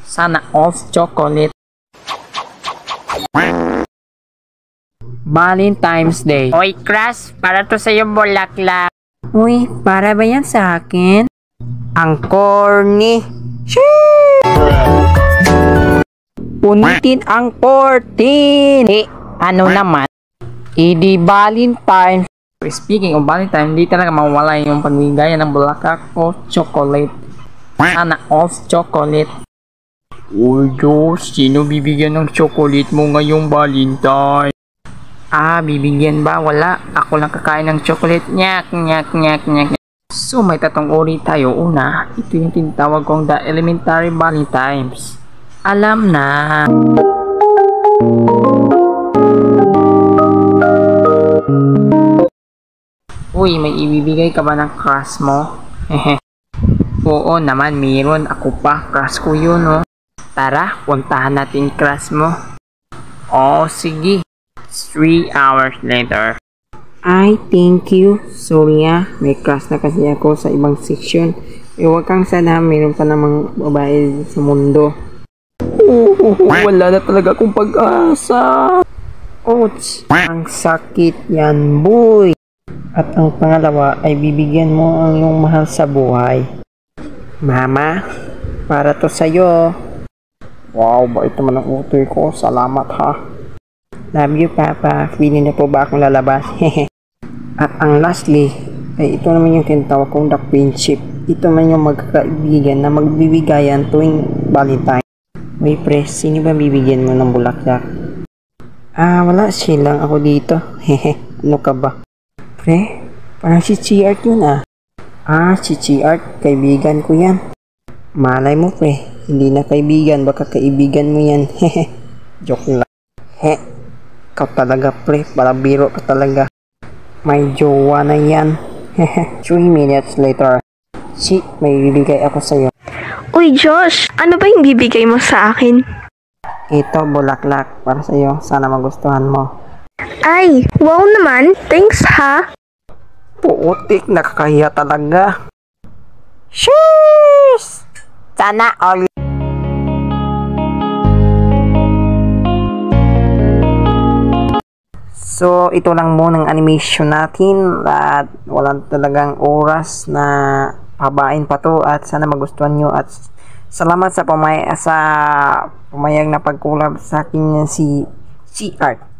Sana all chocolate. Valentine's Day. Oy, crush, para to sa'yo bulaklak. Uy, para ba yan sa akin? Ang corny. Punitin ang 14. Ano naman? Idi Valentine. Speaking of Valentine, hindi talaga mawala yung pagbigayan ng bulaklak o chocolate. Sana all chocolate. Uy, Diyos, sino bibigyan ng chocolate mo ngayong Valentine? Bibigyan ba? Wala. Ako lang kakain ng chocolate. Nyak, nyak, nyak, nyak. So, may tatlong uri tayo. Una, ito yung tinatawag kong the elementary Valentines. Alam na. Uy, may ibibigay ka ba ng crush mo? Oo naman, meron. Ako pa, crush ko yun, oh. Tara, puntahan natin crush mo. Oh, sige. 3 hours later. Ay, thank you. Sorry may crush na kasi ako sa ibang section. Huwag kang sana, meron pa namang babae sa mundo. Wala na talaga akong pag-asa. Ouch, ang sakit yan, boy. At ang pangalawa ay bibigyan mo ang iyong mahal sa buhay. Mama, para to sa'yo. Wow, bait naman ang utoy ko. Salamat ha. Love you, Papa. Feeling na po ba akong lalabas? At ang lastly, ay ito naman yung tinatawag kong the friendship. Ito naman yung magkakaibigan na magbibigayan tuwing Valentine. Uy, pre, sino ba bibigyan mo ng bulaklak? Wala. Silang ako dito. Ano ka ba? Pre, parang si Chi-Art yun si Chi-Art. Kaibigan ko yan. Malay mo, pre. Hindi na kaibigan. Baka kaibigan mo yan. Joke lang. Ikaw talaga, pre. Balabiro ka talaga. May jowa na yan. 3 minutes later. May bibigay ako sa'yo. Uy, Josh! Ano ba yung bibigay mo sa akin? Ito, bulaklak. Para sa'yo. Sana magustuhan mo. Ay, wow naman. Thanks, ha? Puutik. Nakakahiya talaga. Cheers! Sana all. So, ito lang muna ang animation natin at walang talagang oras na pabain pa to at sana magustuhan nyo at salamat sa pumayag na pagkulab sa akin si Art.